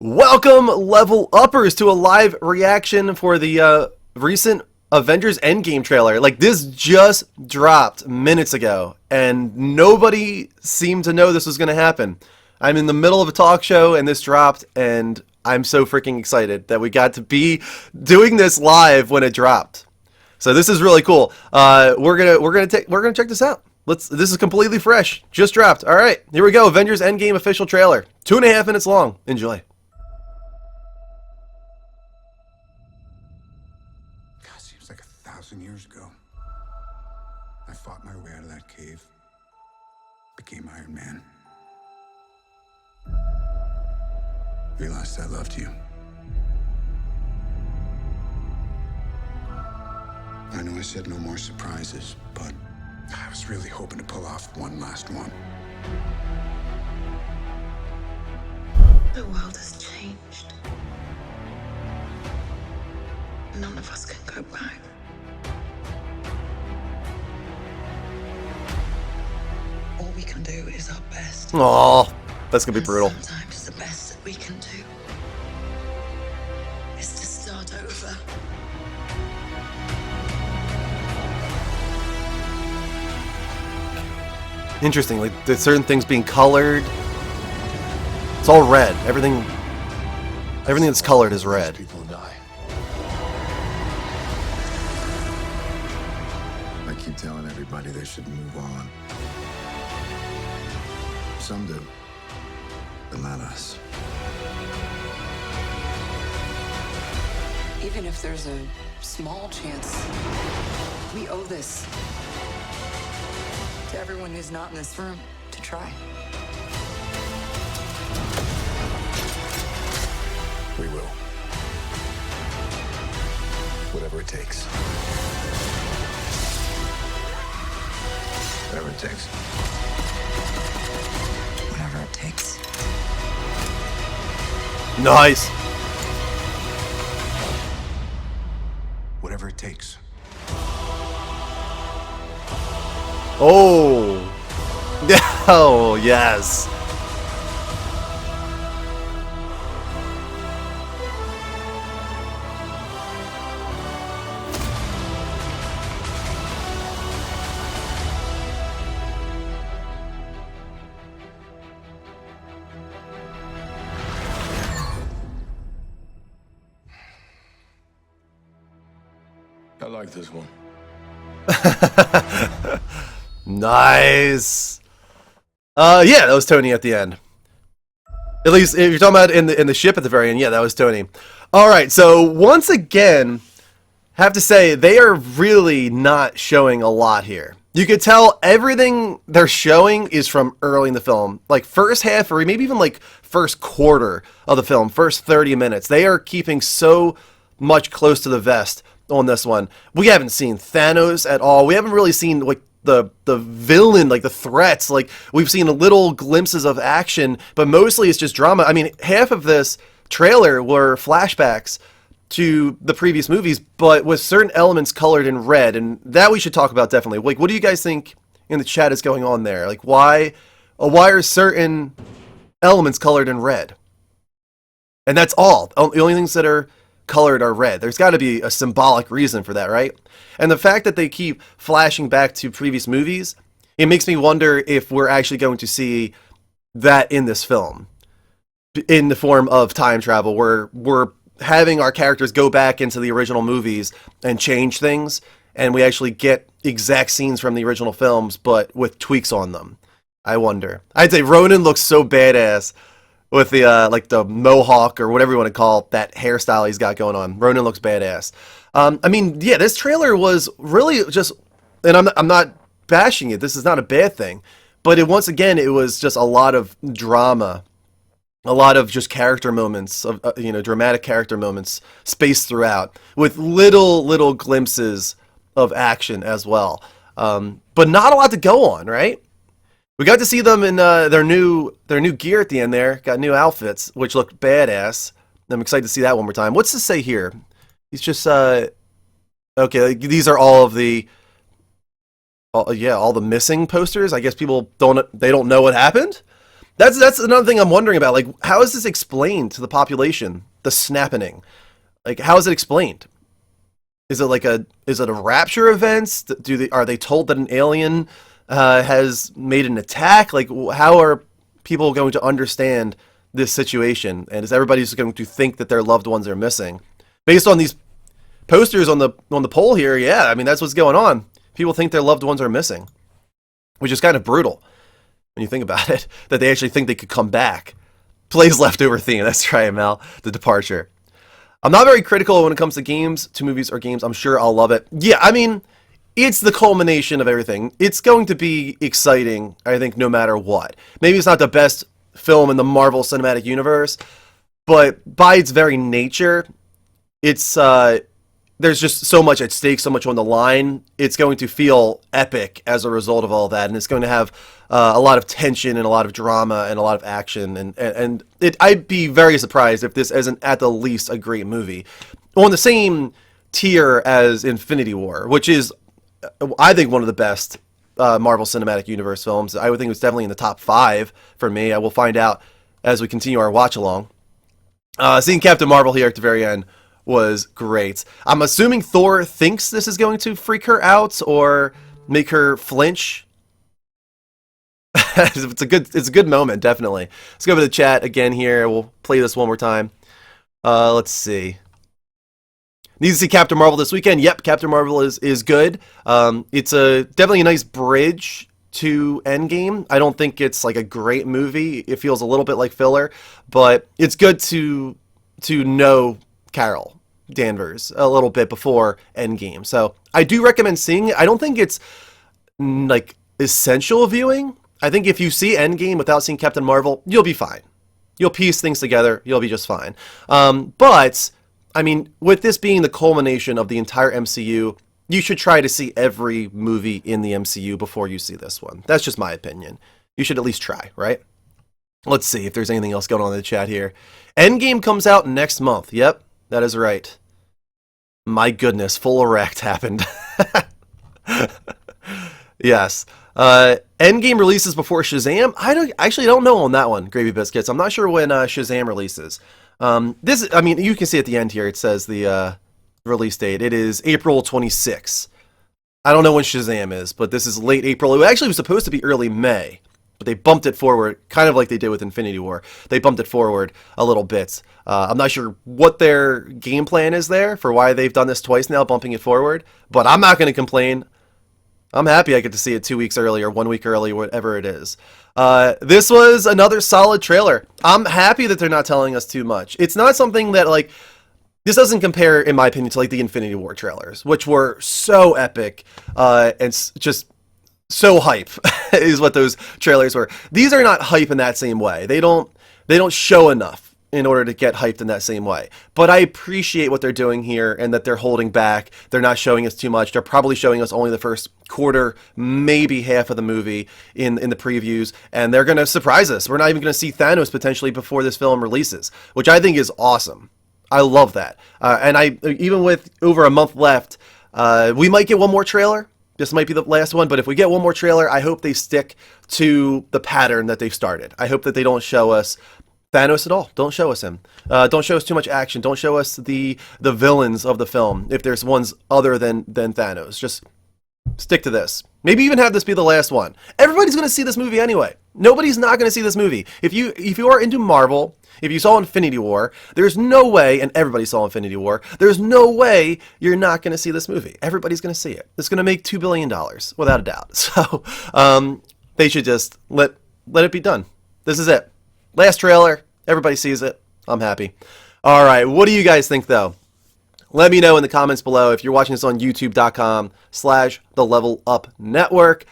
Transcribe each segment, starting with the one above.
Welcome, level uppers, to a live reaction for the recent Avengers Endgame trailer. Like, this just dropped minutes ago, and nobody seemed to know this was going to happen. I'm in the middle of a talk show, and this dropped, and I'm so freaking excited that we got to be doing this live when it dropped. So this is really cool. We're gonna check this out. This is completely fresh, just dropped. All right, here we go. Avengers Endgame official trailer, 2.5 minutes long. Enjoy. Seems like 1,000 years ago. I fought my way out of that cave, became Iron Man. Realized I loved you. I know I said no more surprises, but I was really hoping to pull off one last one. The world has changed. None of us can go back. All we can do is our best. Oh, that's gonna be And brutal. sometimes the best that we can do is to start over. Interesting, like there's certain things being colored. It's all red. Everything that's colored is red. People die. I keep telling everybody they should move on. Some do, but not us. Even if there's a small chance, we owe this to everyone who's not in this room to try. We will. Whatever it takes. Whatever it takes. Whatever it takes. Nice. Whatever it takes. Oh. Oh, yes. I like this one. Nice. Yeah, that was Tony at the end. At least if you're talking about in the ship at the very end, yeah, that was Tony. All right, so once again, have to say they are really not showing a lot here. You could tell everything they're showing is from early in the film, like first half or maybe even like first quarter of the film, first 30 minutes. They are keeping so much close to the vest on this one. We haven't seen Thanos at all. We haven't really seen like the villain, like the threats. Like we've seen little glimpses of action, but mostly it's just drama. I mean, half of this trailer were flashbacks to the previous movies, but with certain elements colored in red, and that we should talk about definitely. Like, what do you guys think in the chat is going on there? Like, why are certain elements colored in red? And that's all. The only things that are colored are red. There's got to be a symbolic reason for that, right? And the fact that they keep flashing back to previous movies, it makes me wonder if we're actually going to see that in this film, in the form of time travel, where we're having our characters go back into the original movies and change things, and we actually get exact scenes from the original films, but with tweaks on them. I wonder. I'd say Ronan looks so badass with the like the mohawk or whatever you want to call that hairstyle he's got going on. Ronan looks badass. I mean, yeah, this trailer was really just, and I'm not bashing it. This is not a bad thing, but once again, it was just a lot of drama, a lot of just character moments of dramatic character moments spaced throughout with little glimpses of action as well. But not a lot to go on, right? We got to see them in their new gear at the end there. Got new outfits, which looked badass. I'm excited to see that one more time. What's this say here? He's just okay. These are all of the all the missing posters. I guess people don't know what happened. That's another thing I'm wondering about. Like, how is this explained to the population? The snapping, like, how is it explained? Is it a rapture event? Are they told that an alien has made an attack? Like, how are people going to understand this situation? And is everybody just going to think that their loved ones are missing? Based on these posters on the poll here, yeah, I mean, that's what's going on. People think their loved ones are missing, which is kind of brutal when you think about it, that they actually think they could come back. Plays leftover theme. That's right, Mel. The departure. I'm not very critical when it comes to games, to movies or games. I'm sure I'll love it. Yeah, I mean, it's the culmination of everything. It's going to be exciting, I think, no matter what. Maybe it's not the best film in the Marvel Cinematic Universe, but by its very nature, it's there's just so much at stake, so much on the line. It's going to feel epic as a result of all that, and it's going to have a lot of tension and a lot of drama and a lot of action. And I'd be very surprised if this isn't at the least a great movie, on the same tier as Infinity War, which is, I think, one of the best Marvel Cinematic Universe films. I would think it's definitely in the top 5 for me. I will find out as we continue our watch along. Seeing Captain Marvel here at the very end was great. I'm assuming Thor thinks this is going to freak her out or make her flinch. It's a good moment, definitely. Let's go over to the chat again here. We'll play this one more time. Let's see. Need to see Captain Marvel this weekend. Yep, Captain Marvel is good. It's definitely a nice bridge to Endgame. I don't think it's like a great movie. It feels a little bit like filler, but it's good to know Carol Danvers a little bit before Endgame. So I do recommend seeing it. I don't think it's like essential viewing. I think if you see Endgame without seeing Captain Marvel, you'll be fine. You'll piece things together. You'll be just fine. But I mean, with this being the culmination of the entire MCU, you should try to see every movie in the MCU before you see this one. That's just my opinion. You should at least try, right? Let's see if there's anything else going on in the chat here. Endgame comes out next month. Yep, that is right. My goodness, full erect happened. Yes. Endgame releases before Shazam. I actually don't know on that one, Gravy Biscuits. I'm not sure when Shazam releases. I mean, you can see at the end here, it says the release date. It is April 26th. I don't know when Shazam is, but this is late April. It actually was supposed to be early May, but they bumped it forward, kind of like they did with Infinity War. They bumped it forward a little bit. I'm not sure what their game plan is there for why they've done this twice now, bumping it forward, but I'm not going to complain. I'm happy I get to see it 2 weeks early or 1 week early, whatever it is. This was another solid trailer. I'm happy that they're not telling us too much. It's not something that, like, this doesn't compare, in my opinion, to, like, the Infinity War trailers, which were so epic and just so hype is what those trailers were. These are not hype in that same way. They don't show enough in order to get hyped in that same way. But I appreciate what they're doing here and that they're holding back. They're not showing us too much. They're probably showing us only the first quarter, maybe half of the movie in the previews, and they're going to surprise us. We're not even going to see Thanos potentially before this film releases, which I think is awesome. I love that. And even with over a month left, we might get one more trailer. This might be the last one, but if we get one more trailer, I hope they stick to the pattern that they've started. I hope that they don't show us Thanos at all. Don't show us him. Don't show us too much action. Don't show us the villains of the film, if there's ones other than Thanos. Just stick to this. Maybe even have this be the last one. Everybody's going to see this movie anyway. Nobody's not going to see this movie. If you are into Marvel, if you saw Infinity War, there's no way, and everybody saw Infinity War, there's no way you're not going to see this movie. Everybody's going to see it. It's going to make $2 billion, without a doubt. So they should just let it be done. This is it. Last trailer. Everybody sees it. I'm happy. All right. What do you guys think, though? Let me know in the comments below. If you're watching this on youtube.com/The Level Up Network,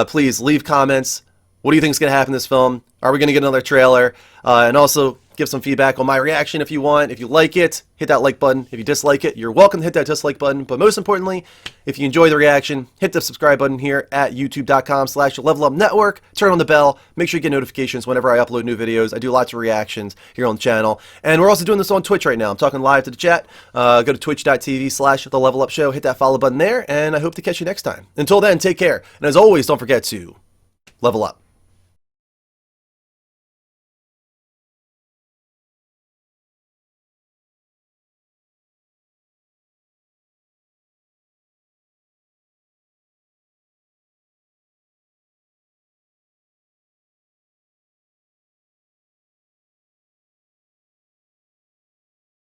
please leave comments. What do you think is going to happen in this film? Are we going to get another trailer? And also give some feedback on my reaction if you want. If you like it, hit that like button. If you dislike it, you're welcome to hit that dislike button. But most importantly, if you enjoy the reaction, hit the subscribe button here at youtube.com/Level Up Network. Turn on the bell. Make sure you get notifications whenever I upload new videos. I do lots of reactions here on the channel. And we're also doing this on Twitch right now. I'm talking live to the chat. Go to twitch.tv/The Level Up Show. Hit that follow button there. And I hope to catch you next time. Until then, take care. And as always, don't forget to level up.